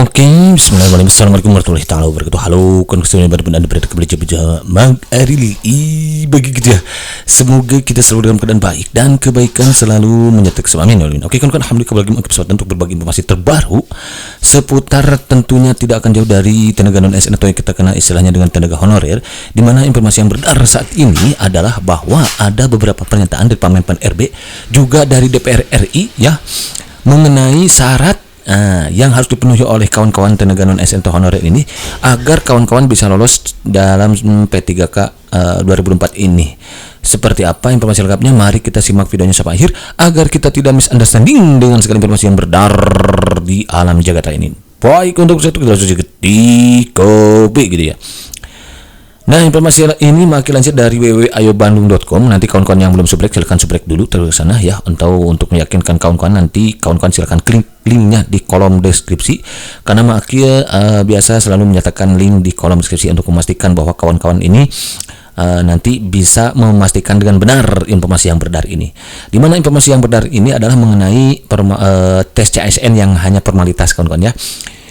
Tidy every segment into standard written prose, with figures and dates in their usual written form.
Oke, bismillahirrahmanirrahim. Assalamualaikum warahmatullahi taala wabarakatuh. Halo, konstitusi pada berada kembali bersama Mang Arili bagi kita. Semoga kita selalu dalam keadaan baik dan kebaikan selalu menyertai kita. Amin. Oke, kawan-kawan, alhamdulillah kembali kesempatan untuk berbagi informasi terbaru seputar tentunya tidak akan jauh dari tenaga non ASN atau yang kita kenal istilahnya dengan tenaga honorer, di mana informasi yang beredar saat ini adalah bahwa ada beberapa pernyataan dari Pak Menpan RB juga dari DPR RI ya mengenai syarat yang harus dipenuhi oleh kawan-kawan tenaga non ASN atau honorer ini agar kawan-kawan bisa lolos dalam P3K 2004 ini. Seperti apa informasi lengkapnya? Mari kita simak videonya sampai akhir agar kita tidak misunderstanding dengan segala informasi yang beredar di alam jagat ini. Baik, untuk satu kita langsung di kopi gitu ya. Nah, informasi ini makin lansir dari www.ayobandung.com. Nanti kawan-kawan yang belum subrek silahkan subrek dulu terus sana ya, untuk meyakinkan kawan-kawan. Nanti kawan-kawan silahkan klik linknya di kolom deskripsi, karena Makia biasa selalu menyatakan link di kolom deskripsi untuk memastikan bahwa kawan-kawan ini nanti bisa memastikan dengan benar informasi yang beredar ini. Dimana informasi yang beredar ini adalah mengenai tes CASN yang hanya formalitas kawan-kawan ya.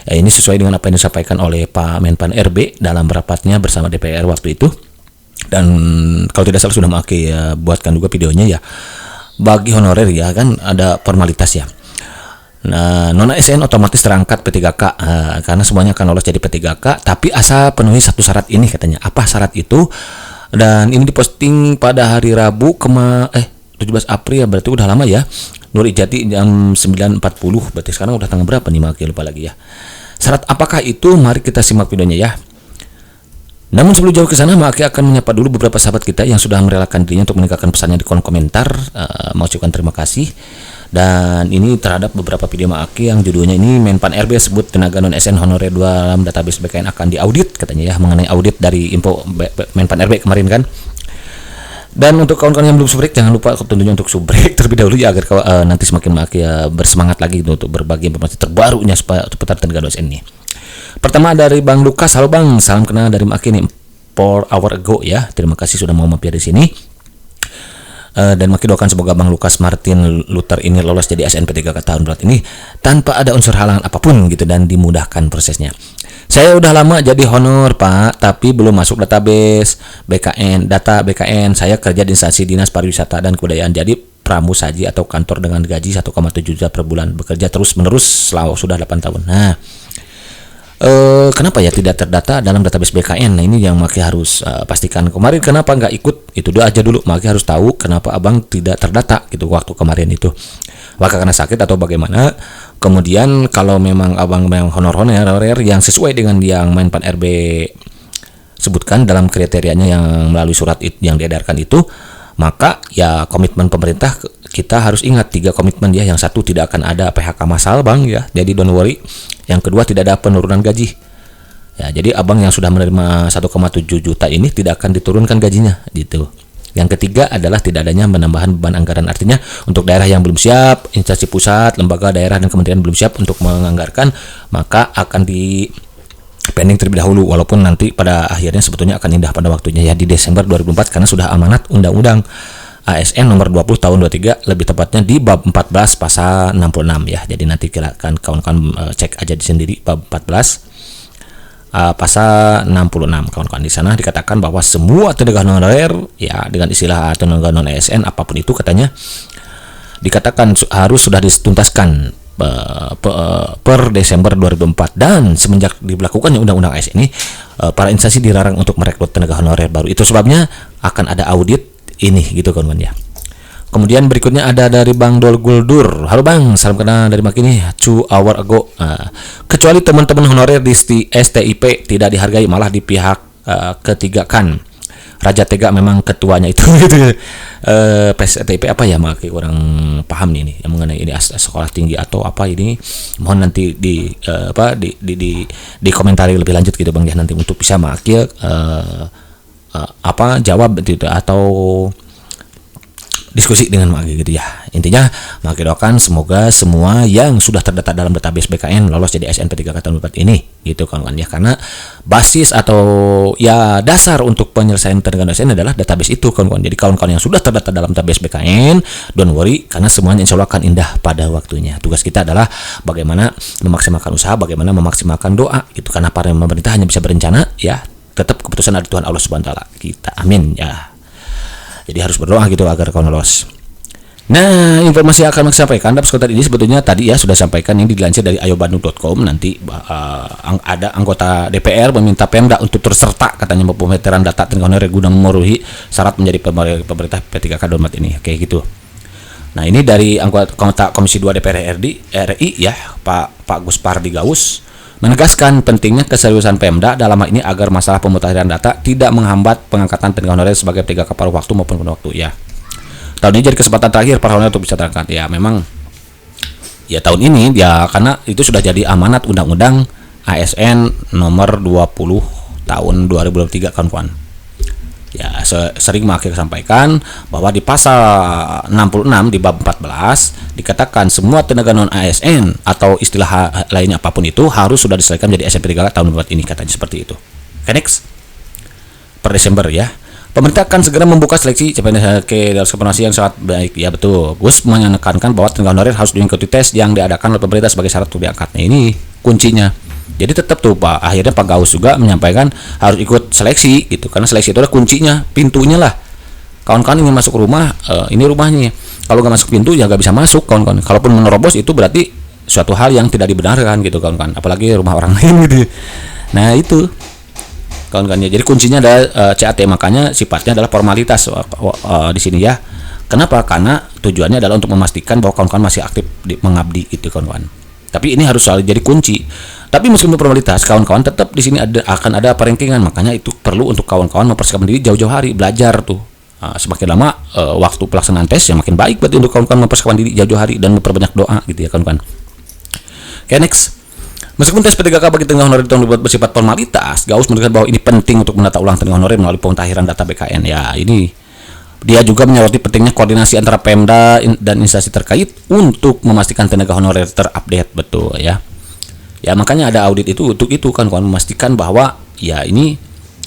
Ini sesuai dengan apa yang disampaikan oleh Pak Menpan RB dalam rapatnya bersama DPR waktu itu. Dan kalau tidak salah sudah Makia buatkan juga videonya ya. Bagi honorer ya kan ada formalitas ya. Nah, non ASN otomatis terangkat P3K karena semuanya akan lolos jadi P3K, tapi asal penuhi satu syarat ini katanya. Apa syarat itu? Dan ini diposting pada hari Rabu 17 April, berarti udah lama ya. Nur Ijati jam 9.40, berarti sekarang udah tanggal berapa nih, Makia lupa lagi ya. Syarat apakah itu? Mari kita simak videonya ya. Namun sebelum jauh ke sana, Makia akan menyapa dulu beberapa sahabat kita yang sudah merelakan dirinya untuk meninggalkan pesannya di kolom komentar. Mau ucapkan terima kasih. Dan ini terhadap beberapa video Makia yang judulnya ini Menpan RB sebut tenaga non ASN honorer dalam database BKN akan diaudit katanya ya, mengenai audit dari info Menpan RB kemarin kan. Dan untuk kawan-kawan yang belum subrek, jangan lupa tentunya untuk subrek terlebih dahulu ya, agar nanti semakin Makia bersemangat lagi untuk berbagi informasi terbarunya seputar tenaga non ASN ini. Pertama dari Bang Lukas. Halo Bang, salam kenal dari Makia nih 4 hour ago ya. Terima kasih sudah mau mampir di sini. Dan Makia doakan semoga Bang Lukas Martin Luther ini lolos jadi ASN P3K tahun berat ini tanpa ada unsur halangan apapun gitu dan dimudahkan prosesnya. Saya udah lama jadi honor Pak, tapi belum masuk database data BKN. Saya kerja di instansi Dinas Pariwisata dan Kebudayaan, jadi pramusaji atau kantor dengan gaji 1,7 juta per bulan, bekerja terus menerus sudah 8 tahun. Nah, kenapa ya tidak terdata dalam database BKN? Nah, ini yang Makia harus pastikan. Kemarin kenapa nggak ikut? Itu dulu aja dulu. Makia harus tahu kenapa abang tidak terdata gitu waktu kemarin itu. Apakah karena sakit atau bagaimana? Kemudian kalau memang abang memang honorer yang sesuai dengan yang Menpan RB sebutkan dalam kriterianya yang melalui surat yang diedarkan itu, maka ya komitmen pemerintah kita harus ingat 3 komitmen ya. Yang satu, tidak akan ada PHK massal Bang ya, jadi don't worry. Yang kedua, tidak ada penurunan gaji ya, jadi abang yang sudah menerima 1,7 juta ini tidak akan diturunkan gajinya gitu. Yang ketiga adalah tidak adanya penambahan beban anggaran, artinya untuk daerah yang belum siap, instansi pusat, lembaga daerah dan kementerian belum siap untuk menganggarkan, maka akan di pending terlebih dahulu, walaupun nanti pada akhirnya sebetulnya akan indah pada waktunya ya di Desember 2004, karena sudah amanat Undang-Undang ASN nomor 20 tahun 23, lebih tepatnya di bab 14 pasal 66 ya. Jadi nanti silakan kawan-kawan cek aja di sendiri bab 14 pasal 66 kawan-kawan. Di sana dikatakan bahwa semua tenaga honorer ya dengan istilah tenaga non ASN apapun itu katanya dikatakan harus sudah dituntaskan per Desember 2004, dan semenjak diberlakukannya undang-undang ASN ini para instansi dilarang untuk merekrut tenaga honorer baru. Itu sebabnya akan ada audit ini gitu kawan-kawan ya. Kemudian berikutnya ada dari Bang Dol Guldur. Halo Bang, salam kenal dari Makia nih 2 hour ago. Kecuali teman-teman honorer di STIP tidak dihargai, malah di pihak ketiga kan. Raja Tega memang ketuanya itu gitu. STIP apa ya, Makia kurang paham nih yang mengenai ini sekolah tinggi atau apa ini. Mohon nanti di komentari lebih lanjut gitu Bang ya, nanti untuk bisa Makia jawab gitu atau diskusi dengan Maki gitu ya. Intinya Maki doakan semoga semua yang sudah terdata dalam database BKN lolos jadi SNP 3K tahun 4 ini gitu kawan-kawan ya, karena basis atau ya dasar untuk penyelesaian tenaga ASN adalah database itu kawan-kawan. Jadi kawan-kawan yang sudah terdata dalam database BKN don't worry, karena semuanya insya Allah akan indah pada waktunya. Tugas kita adalah bagaimana memaksimalkan usaha, bagaimana memaksimalkan doa gitu, karena para pemerintah hanya bisa berencana ya, tetap keputusan dari Tuhan Allah Subhanahu wa taala. Kita amin ya. Jadi harus berdoa gitu agar kawan lolos. Nah, informasi yang akan saya sampaikan dalam kesempatan ini sebetulnya tadi ya sudah sampaikan, ini dilansir dari ayobandung.com. Nanti ada anggota DPR meminta Pemda untuk terserta katanya pemeteran data tenaga honorer guna memenuhi syarat menjadi pemerintah P3K domat ini. Kayak gitu. Nah, ini dari anggota Komisi 2 DPR RI ya, Pak Gus Pardi Gaus menegaskan pentingnya keseriusan Pemda dalam hal ini agar masalah pemutahiran data tidak menghambat pengangkatan tenaga honorer sebagai P3K paruh waktu maupun penuh waktu ya. Tahun ini jadi kesempatan terakhir para honorer untuk bisa terangkat ya. Memang ya tahun ini ya, karena itu sudah jadi amanat Undang-Undang ASN nomor 20 tahun 2023 kawan-kawan. Ya, sering Maki sampaikan bahwa di pasal 66 di bab 14 dikatakan semua tenaga non ASN atau istilah lainnya apapun itu harus sudah diselesaikan menjadi SNP 3K tahun 4 ini, katanya seperti itu. Oke, next. Per Desember ya. Pemerintah akan segera membuka seleksi CPNS dalam informasi yang sangat baik. Ya betul. Gus menekankan bahwa tenaga honorer harus mengikuti tes yang diadakan oleh pemerintah sebagai syarat untuk diangkat. Nah, ini kuncinya. Jadi tetap tuh Pak, akhirnya Pak Gaus juga menyampaikan harus ikut seleksi gitu, karena seleksi itu adalah kuncinya, pintunya lah. Kawan-kawan ingin masuk rumah, ini rumahnya. Kalau nggak masuk pintu ya nggak bisa masuk kawan-kawan. Kalaupun menerobos itu berarti suatu hal yang tidak dibenarkan gitu kawan-kawan. Apalagi rumah orang lain gitu. Nah itu kawan-kawan ya. Jadi kuncinya adalah CAT, makanya sifatnya adalah formalitas di sini ya. Kenapa? Karena tujuannya adalah untuk memastikan bahwa kawan-kawan masih aktif mengabdi gitu kawan-kawan. Tapi ini harus selalu jadi kunci. Tapi meskipun formalitas, kawan-kawan tetap di sini akan ada perankingan. Makanya itu perlu untuk kawan-kawan mempersiapkan diri jauh-jauh hari, belajar tuh. Semakin lama waktu pelaksanaan tes yang makin baik berarti untuk kawan-kawan mempersiapkan diri jauh-jauh hari dan memperbanyak doa gitu ya kawan-kawan. Oke, next. Meskipun tes P3K bagi tenaga honorer tahun bersifat formalitas, Gaus menegaskan bahwa ini penting untuk menata ulang tenaga honorer melalui pemutahiran data BKN. Ya, ini dia juga menyoroti pentingnya koordinasi antara Pemda dan instansi terkait untuk memastikan tenaga honorer terupdate, betul ya. Ya makanya ada audit itu untuk itu kan, kawan, memastikan bahwa ya ini.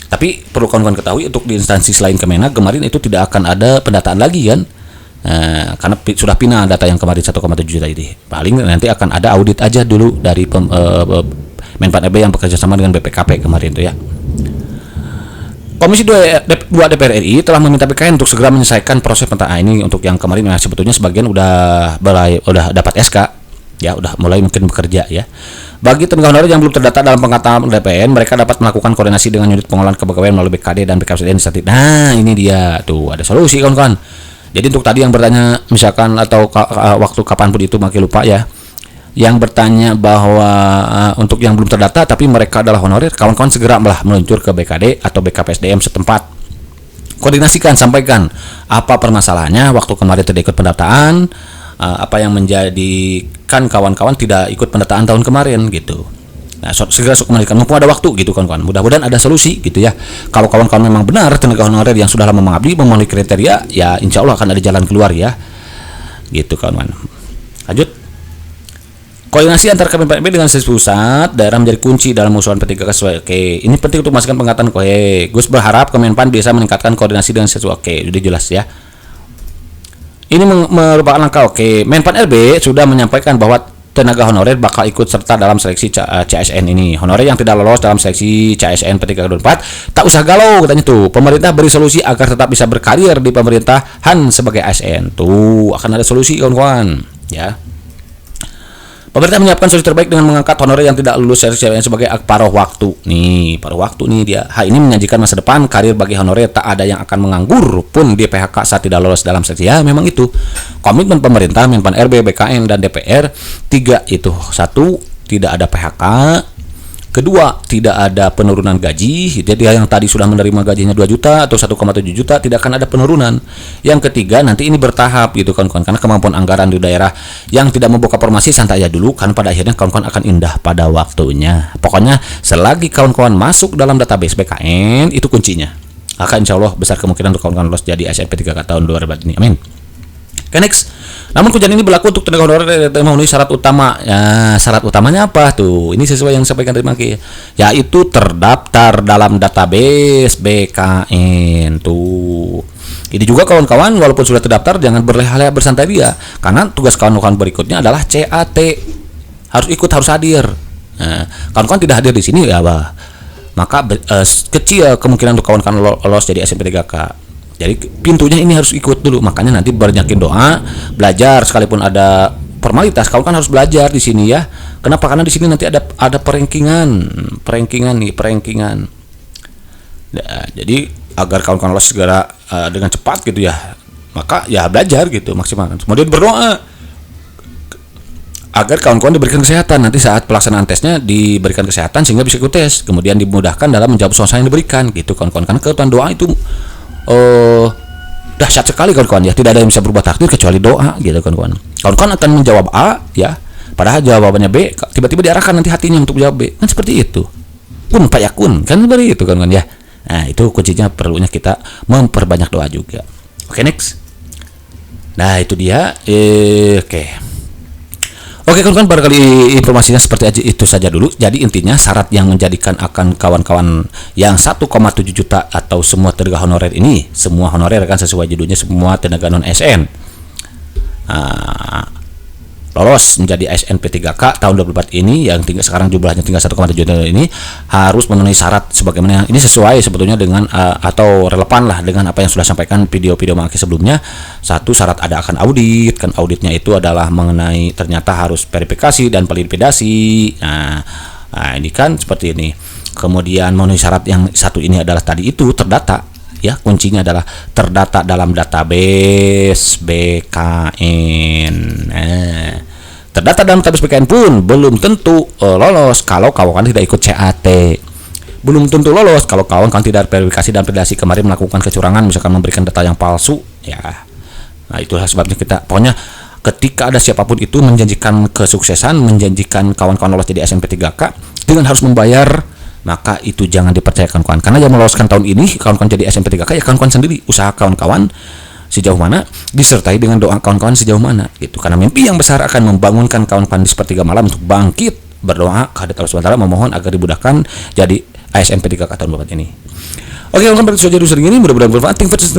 Tapi perlu kawan-kawan ketahui untuk di instansi selain Kemenak kemarin itu tidak akan ada pendataan lagi kan, karena sudah pindah data yang kemarin 1,7 juta ini. Paling nanti akan ada audit aja dulu dari Menpan RB yang bekerja sama dengan BPKP kemarin itu ya. Komisi 2 DPR RI telah meminta BKN untuk segera menyelesaikan proses pendataan ini. Untuk yang kemarin yang sebetulnya sebagian udah dapat SK ya, udah mulai mungkin bekerja ya. Bagi tenaga honorer yang belum terdata dalam pengangkatan DPN, mereka dapat melakukan koordinasi dengan unit pengolahan kepegawaian melalui BKD dan BKPSDM. Nah, ini dia tuh ada solusi kawan-kawan. Jadi untuk tadi yang bertanya misalkan atau waktu kapanpun itu makin lupa ya, yang bertanya bahwa untuk yang belum terdata tapi mereka adalah honorer, kawan-kawan segera malah meluncur ke BKD atau BKPSDM setempat. Koordinasikan, sampaikan apa permasalahannya waktu kemarin tidak ikut pendataan, apa yang menjadikan kawan-kawan tidak ikut pendataan tahun kemarin gitu. Nah, segera komunikasikan mumpung ada waktu gitu kawan-kawan. Mudah-mudahan ada solusi gitu ya. Kalau kawan-kawan memang benar tenaga honorer yang sudah lama mengabdi memenuhi kriteria, ya insya Allah akan ada jalan keluar ya. Gitu kawan-kawan. Lanjut. Koordinasi antar Kemenpan RB dengan instansi pusat daerah menjadi kunci dalam usulan P3K sesuai. Oke, ini penting untuk memastikan pengangkatan. Gus berharap Kemenpan bisa meningkatkan koordinasi dengan instansi. Oke, sudah jelas ya. Ini merupakan langkah. Oke, Menpan RB sudah menyampaikan bahwa tenaga honorer bakal ikut serta dalam seleksi CASN ini. Honorer yang tidak lolos dalam seleksi CASN P3K 4 tak usah galau katanya tuh. Pemerintah beri solusi agar tetap bisa berkarir di pemerintahan sebagai ASN. Tuh, akan ada solusi kawan-kawan, ya. Pemerintah menyiapkan solusi terbaik dengan mengangkat honorer yang tidak lulus CASN sebagai paruh waktu. Nih, paruh waktu nih dia. Hal ini menjanjikan masa depan karir bagi honorer, tak ada yang akan menganggur pun di PHK saat tidak lolos dalam seleksi. Ya, memang itu komitmen pemerintah, Menpan RB, BKN dan DPR. 3 itu. 1, tidak ada PHK. Kedua, tidak ada penurunan gaji. Jadi yang tadi sudah menerima gajinya 2 juta atau 1,7 juta tidak akan ada penurunan. Yang ketiga, nanti ini bertahap gitu kawan-kawan, karena kemampuan anggaran di daerah yang tidak membuka formasi santai aja dulu, kan pada akhirnya kawan-kawan akan indah pada waktunya. Pokoknya selagi kawan-kawan masuk dalam database BKN itu kuncinya. Maka insya Allah besar kemungkinan untuk kawan-kawan lolos jadi SNP 3K tahun 2024 ini. Amin. Oke, next. Namun kejadian ini berlaku untuk tenaga honorer yang memenuhi syarat utama. Ya, syarat utamanya apa tuh? Ini sesuai yang disampaikan tadi Maki, yaitu terdaftar dalam database BKN tuh. Ini juga kawan-kawan, walaupun sudah terdaftar jangan berleha-leha bersantai dia, karena tugas kawan-kawan berikutnya adalah CAT. Harus ikut, harus hadir. Nah, kawan-kawan tidak hadir di sini ya, maka kecil kemungkinan untuk kawan-kawan lolos jadi SMP3K. Jadi pintunya ini harus ikut dulu, makanya nanti bernyakin doa, belajar sekalipun ada formalitas, kawan-kawan harus belajar di sini ya. Kenapa? Karena di sini nanti ada perankingan. Nah, jadi agar kawan-kawan lolos segera dengan cepat gitu ya, maka ya belajar gitu maksimal. Kemudian berdoa agar kawan-kawan diberikan kesehatan, nanti saat pelaksanaan tesnya diberikan kesehatan sehingga bisa ikut tes, kemudian dimudahkan dalam menjawab soal yang diberikan gitu kawan-kawan. Karena keutamaan doa itu dahsyat sekali kawan-kawan ya, tidak ada yang bisa berubah takdir kecuali doa gitu kawan-kawan. Kawan-kawan akan menjawab A ya, padahal jawabannya B, tiba-tiba diarahkan nanti hatinya untuk jawab B, kan seperti itu. Kun fayakun, kan seperti itu kawan-kawan ya. Nah, itu kuncinya, perlunya kita memperbanyak doa juga. Oke, next. Nah, itu dia. Oke kawan-kawan, barangkali informasinya seperti aja itu saja dulu. Jadi intinya syarat yang menjadikan akan kawan-kawan yang 1,7 juta atau semua tenaga honorer ini, semua honorer kan sesuai judulnya, semua tenaga non ASN lolos menjadi ASN P3K tahun 2024 ini, yang sekarang jumlahnya tinggal 1,7 juta ini, harus memenuhi syarat sebagaimana ini sesuai sebetulnya dengan atau relevan lah dengan apa yang sudah sampaikan video-video Maki sebelumnya. Satu, syarat ada akan audit, kan auditnya itu adalah mengenai ternyata harus verifikasi dan validasi. Nah, ini kan seperti ini. Kemudian memenuhi syarat yang satu ini adalah tadi itu terdata. Ya, kuncinya adalah terdata dalam database BKN. Terdata dalam database BKN pun belum tentu lolos kalau kawan tidak ikut CAT. Belum tentu lolos kalau kawan tidak verifikasi dan validasi, kemarin melakukan kecurangan, misalkan memberikan data yang palsu. Ya, nah itulah sebabnya kita pokoknya ketika ada siapapun itu menjanjikan kesuksesan, menjanjikan kawan-kawan lolos jadi SMP3K dengan harus membayar, maka itu jangan dipercaya kawan-kawan. Karena yang meloloskan tahun ini kawan-kawan jadi SMP3K ya kawan-kawan sendiri, usaha kawan-kawan sejauh mana, disertai dengan doa kawan-kawan sejauh mana gitu. Karena mimpi yang besar akan membangunkan kawan-kawan di sepertiga malam untuk bangkit berdoa kepada Allah SWT, memohon agar dimudahkan jadi ASN P3K tahun 2024 ini. Oke kawan-kawan, berarti saja dulu sering ini, mudah-mudahan bermanfaat. Terima kasih.